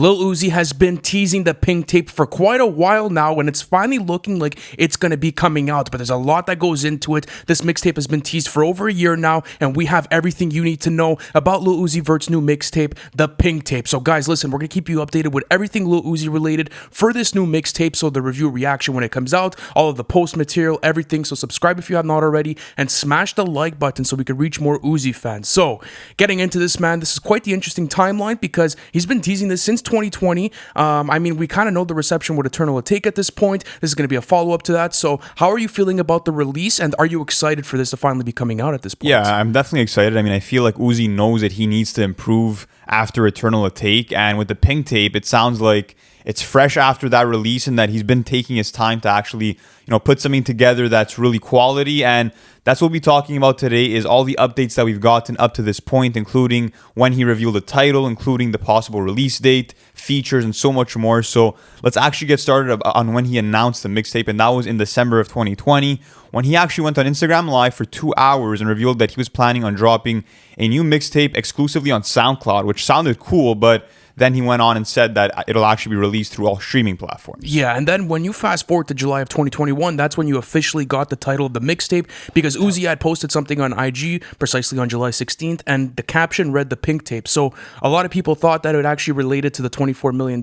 Lil Uzi has been teasing the Pink Tape for quite a while now, and it's finally looking like it's going to be coming out, but there's a lot that goes into it. This mixtape has been teased for over a year now, and we have everything you need to know about Lil Uzi Vert's new mixtape, the Pink Tape. So guys, listen, we're going to keep you updated with everything Lil Uzi related for this new mixtape, so the review reaction when it comes out, all of the post material, everything. So subscribe if you have not already, and smash the like button so we can reach more Uzi fans. So getting into this, man, this is quite the interesting timeline because he's been teasing this since 2020. I mean, we kind of know the reception with Eternal will take at this point. This is going to be a follow-up to that. So how are you feeling about the release, and are you excited for this to finally be coming out at this point? Yeah, I'm definitely excited. I mean, I feel like Uzi knows that he needs to improve after Eternal Take, and with the Pink Tape, it sounds like it's fresh after that release and that he's been taking his time to actually, put something together that's really quality. And that's what we'll be talking about today, is all the updates that we've gotten up to this point, including when he revealed the title, including the possible release date, features, and so much more. So let's actually get started on when he announced the mixtape, and that was in December of 2020, when he actually went on Instagram Live for 2 hours and revealed that he was planning on dropping a new mixtape exclusively on SoundCloud, which sounded cool, but then he went on and said that it'll actually be released through all streaming platforms. Yeah, and then when you fast forward to July of 2021, that's when you officially got the title of the mixtape, because Uzi had posted something on IG precisely on July 16th, and the caption read the Pink Tape. So a lot of people thought that it actually related to the $24 million,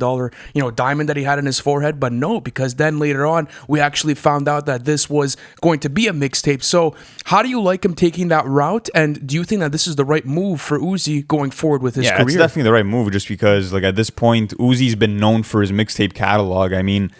diamond that he had in his forehead, but no, because then later on, we actually found out that this was going to be a mixtape. So how do you like him taking that route, and do you think that this is the right move for Uzi going forward with his career? Yeah, it's definitely the right move, just because at this point, Uzi's been known for his mixtape catalog. I mean,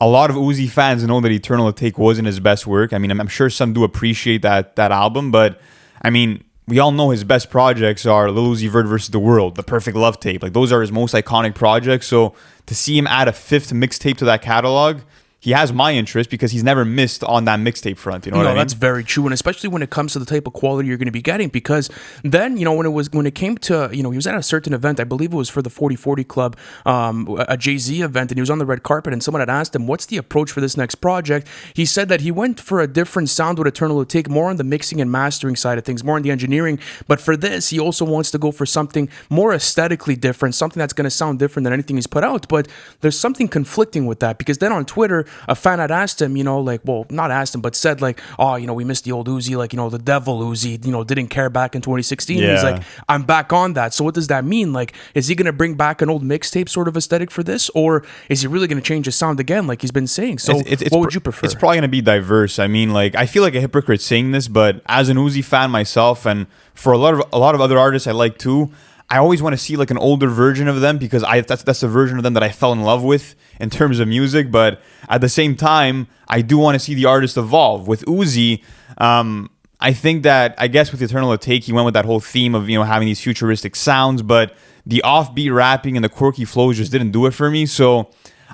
a lot of Uzi fans know that Eternal Take wasn't his best work. I mean, I'm sure some do appreciate that album, but I mean, we all know his best projects are Lil Uzi Vert versus the World, The Perfect Love Tape. Those are his most iconic projects. So to see him add a fifth mixtape to that catalog, he has my interest because he's never missed on that mixtape front. You know what I mean? That's very true, and especially when it comes to the type of quality you're going to be getting. Because then, when it came to, he was at a certain event, I believe it was for the 40/40 Club, a Jay-Z event, and he was on the red carpet, and someone had asked him, "What's the approach for this next project?" He said that he went for a different sound with Eternal Take, more on the mixing and mastering side of things, more on the engineering. But for this, he also wants to go for something more aesthetically different, something that's going to sound different than anything he's put out. But there's something conflicting with that, because then on Twitter, a fan had asked him, not asked him, but said we missed the old Uzi, the devil Uzi, didn't care back in 2016. Yeah. He's like, I'm back on that. So what does that mean? Is he going to bring back an old mixtape sort of aesthetic for this, or is he really going to change his sound again, like he's been saying? So what would you prefer? It's probably going to be diverse. I mean, I feel like a hypocrite saying this, but as an Uzi fan myself, and for a lot of other artists I like too, I always want to see an older version of them, because that's the version of them that I fell in love with in terms of music. But at the same time, I do want to see the artist evolve. With Uzi, I think that, I guess with Eternal Take, he went with that whole theme of having these futuristic sounds, but the offbeat rapping and the quirky flows just didn't do it for me. So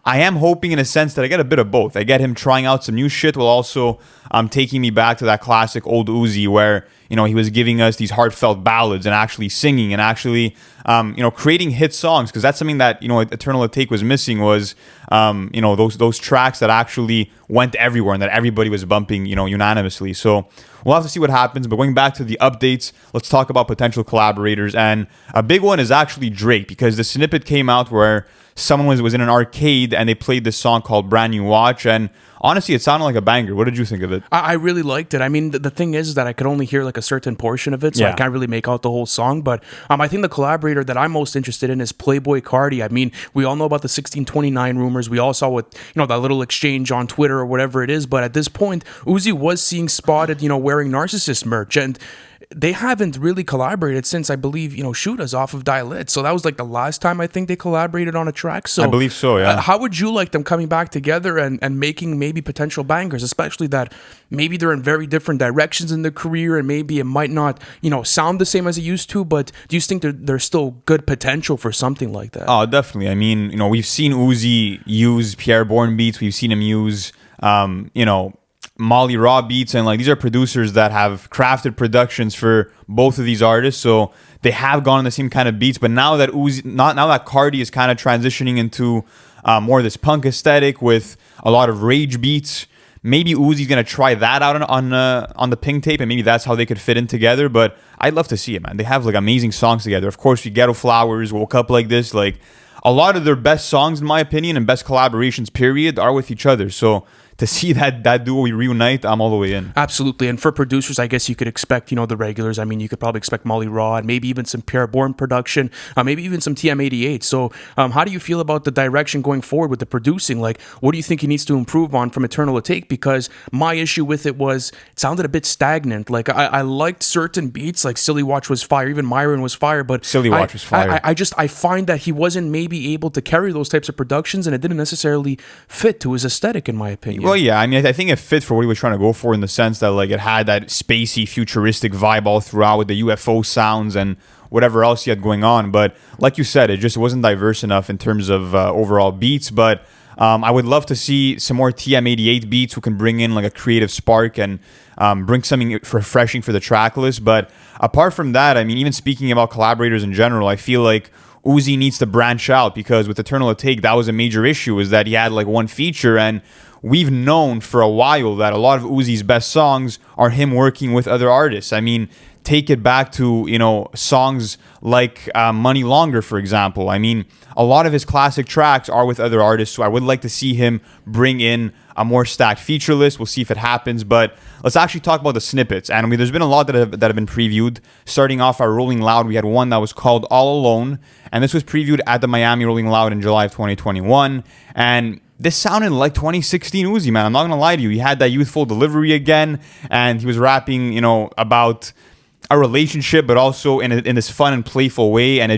I am hoping, in a sense, that I get a bit of both. I get him trying out some new shit while also taking me back to that classic old Uzi where, he was giving us these heartfelt ballads and actually singing and actually, creating hit songs, because that's something that, Eternal Take was missing, was, those tracks that actually went everywhere and that everybody was bumping, unanimously. So we'll have to see what happens. But going back to the updates, let's talk about potential collaborators. And a big one is actually Drake, because the snippet came out where someone was in an arcade and they played this song called Brand New Watch, and honestly, it sounded like a banger. What did you think of it? I really liked it. I mean, the thing is that I could only hear a certain portion of it, so I can't really make out the whole song. But I think the collaborator that I'm most interested in is Playboi Carti. I mean, we all know about the 1629 rumors. We all saw what, that little exchange on Twitter or whatever it is. But at this point, Uzi was seen spotted, wearing Narcissist merch. And they haven't really collaborated since, I believe, Shoot Us off of Dial It. So that was the last time I think they collaborated on a track. So I believe so, yeah. How would you like them coming back together and making maybe potential bangers, especially that maybe they're in very different directions in their career, and maybe it might not, sound the same as it used to, but do you think there's still good potential for something like that? Oh, definitely. I mean, we've seen Uzi use Pierre Bourne beats. We've seen him use, Molly Raw beats, and these are producers that have crafted productions for both of these artists, so they have gone on the same kind of beats. But now that now that Cardi is kind of transitioning into more of this punk aesthetic with a lot of rage beats, maybe Uzi's gonna try that out on the Pink Tape, and maybe that's how they could fit in together. But I'd love to see it, man. They have amazing songs together. Of course, we Ghetto Flowers, Woke Up Like This, a lot of their best songs, in my opinion, and best collaborations, period, are with each other. So to see that duo reunite, I'm all the way in. Absolutely. And for producers, I guess you could expect, the regulars. I mean, you could probably expect Molly Rod, maybe even some Pierre Bourne production, maybe even some TM88. So how do you feel about the direction going forward with the producing? Like, what do you think he needs to improve on from Eternal to Take? Because my issue with it was it sounded a bit stagnant. Like, I liked certain beats, like Silly Watch was fire, even Myron was fire, but Silly Watch was fire. I find that he wasn't maybe able to carry those types of productions, and it didn't necessarily fit to his aesthetic, in my opinion. Well, yeah, I mean, I think it fit for what he was trying to go for in the sense that, like, it had that spacey, futuristic vibe all throughout with the UFO sounds and whatever else he had going on. But like you said, it just wasn't diverse enough in terms of overall beats. But I would love to see some more TM88 beats who can bring in, like, a creative spark and bring something refreshing for the track list. But apart from that, I mean, even speaking about collaborators in general, I feel like Uzi needs to branch out, because with Eternal to Take, that was a major issue, is that he had like one feature, and we've known for a while that a lot of Uzi's best songs are him working with other artists. I mean, take it back to, songs like Money Longer, for example. I mean, a lot of his classic tracks are with other artists, so I would like to see him bring in a more stacked feature list. We'll see if it happens, but let's actually talk about the snippets. And I mean, there's been a lot that have been previewed. Starting off our Rolling Loud, we had one that was called All Alone, and this was previewed at the Miami Rolling Loud in July of 2021. And this sounded like 2016 Uzi, man. I'm not gonna lie to you. He had that youthful delivery again, and he was rapping, about a relationship, but also in this fun and playful way. And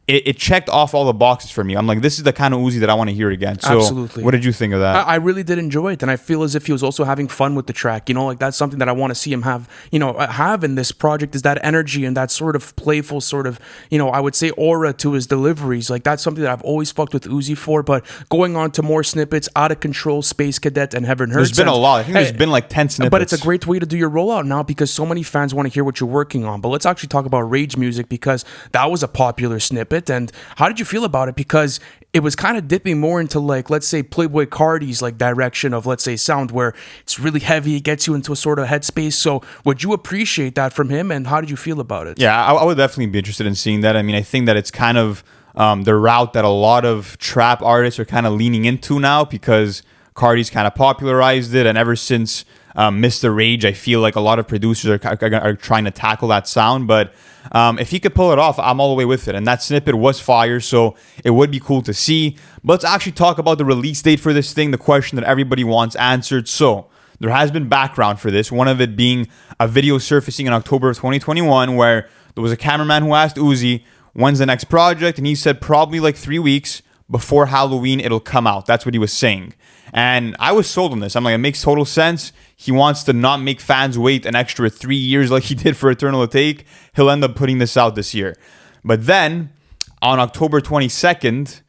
it checked off all the boxes for me. I'm like, this is the kind of Uzi that I want to hear again. So absolutely. What did you think of that? I really did enjoy it, and I feel as if he was also having fun with the track. Like, that's something that I want to see him have in this project, is that energy and that sort of playful sort of, I would say aura to his deliveries. Like, that's something that I've always fucked with Uzi for. But going on to more snippets, Out of Control, Space Cadet, and Heaven Hurts. There's been a lot. I think there's been like 10 snippets. But it's a great way to do your rollout now, because so many fans want to hear what you're working on. But let's actually talk about Rage Music, because that was a popular snippet. And how did you feel about it? Because it was kind of dipping more into, like, let's say Playboy Cardi's like direction of, let's say, sound, where it's really heavy, it gets you into a sort of headspace. So would you appreciate that from him, and how did you feel about it? Yeah, I would definitely be interested in seeing that. I mean, I think that it's kind of the route that a lot of trap artists are kind of leaning into now, because Cardi's kind of popularized it, and ever since Mr. Rage, I feel like a lot of producers are trying to tackle that sound. But if he could pull it off, I'm all the way with it. And that snippet was fire, so it would be cool to see. But let's actually talk about the release date for this thing, the question that everybody wants answered. So there has been background for this, one of it being a video surfacing in October of 2021, where there was a cameraman who asked Uzi, when's the next project? And he said probably like 3 weeks before Halloween it'll come out. That's what he was saying. And I was sold on this. I'm like, it makes total sense. He wants to not make fans wait an extra 3 years like he did for Eternal to Take. He'll end up putting this out this year. But then on October 22nd,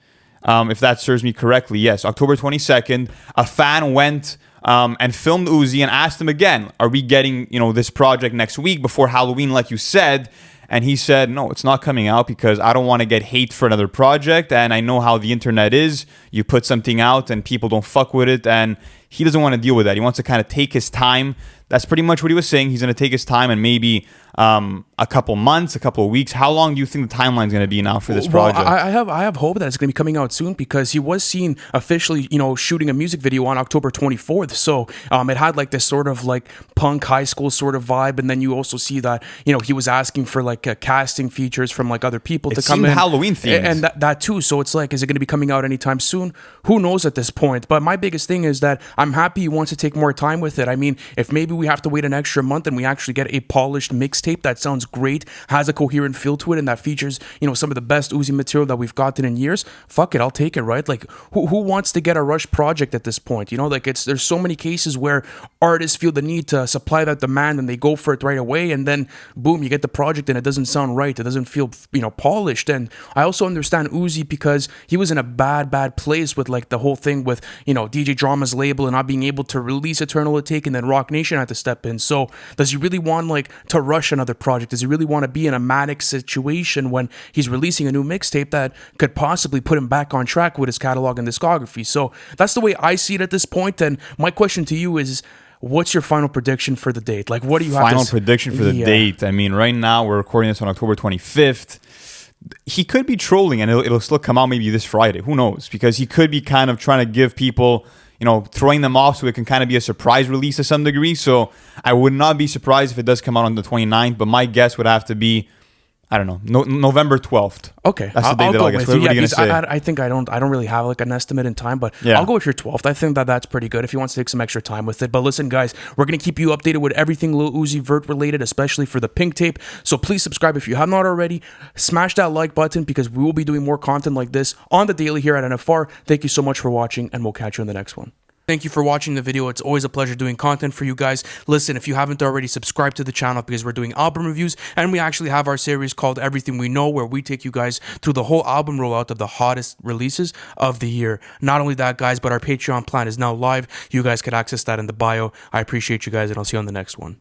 if that serves me correctly, yes, October 22nd, a fan went and filmed Uzi and asked him again, are we getting, this project next week before Halloween like you said? And he said, no, it's not coming out because I don't want to get hate for another project. And I know how the internet is. You put something out and people don't fuck with it. And he doesn't want to deal with that. He wants to kind of take his time. That's pretty much what he was saying. He's going to take his time and maybe a couple months, a couple of weeks. How long do you think the timeline is going to be now for this project? I have hope that it's going to be coming out soon, because he was seen officially, shooting a music video on October 24th. So it had like this sort of like punk high school sort of vibe, and then you also see that he was asking for like casting features from like other people to come in. Halloween themed, and that too. So it's like, is it going to be coming out anytime soon? Who knows at this point? But my biggest thing is that I'm happy he wants to take more time with it. I mean, if maybe we have to wait an extra month and we actually get a polished mixtape that sounds great, has a coherent feel to it, and that features some of the best Uzi material that we've gotten in years, fuck it, I'll take it, right? Like, who wants to get a rush project at this point? Like, there's so many cases where artists feel the need to supply that demand and they go for it right away, and then boom, you get the project and it doesn't sound right, it doesn't feel polished. And I also understand Uzi, because he was in a bad place with like the whole thing with DJ Drama's label and not being able to release Eternal to Take, and then Rock Nation had to step in. So does he really want like to rush another project? Does he really want to be in a manic situation when he's releasing a new mixtape that could possibly put him back on track with his catalog and discography? So that's the way I see it at this point. And my question to you is, what's your final prediction for the date? Like, what do you have final prediction for the date? I mean, right now we're recording this on October 25th. he could be trolling, and it'll still come out maybe this Friday. Who knows? Because he could be kind of trying to give people, throwing them off so it can kind of be a surprise release to some degree. So I would not be surprised if it does come out on the 29th, but my guess would have to be, I don't know, November 12th. Okay, that's the day I'll that go I guess. with What you. are you gonna say? I think I don't really have like an estimate in time, but Yeah. I'll go with your 12th. I think that's pretty good if he wants to take some extra time with it. But listen, guys, we're gonna keep you updated with everything Lil Uzi Vert related, especially for the Pink Tape. So please subscribe if you have not already. Smash that like button because we will be doing more content like this on the daily here at NFR. Thank you so much for watching, and we'll catch you in the next one. Thank you for watching the video. It's always a pleasure doing content for you guys. Listen, if you haven't already, subscribe to the channel because we're doing album reviews, and we actually have our series called Everything We Know, where we take you guys through the whole album rollout of the hottest releases of the year. Not only that, guys, but our Patreon plan is now live. You guys can access that in the bio. I appreciate you guys, and I'll see you on the next one.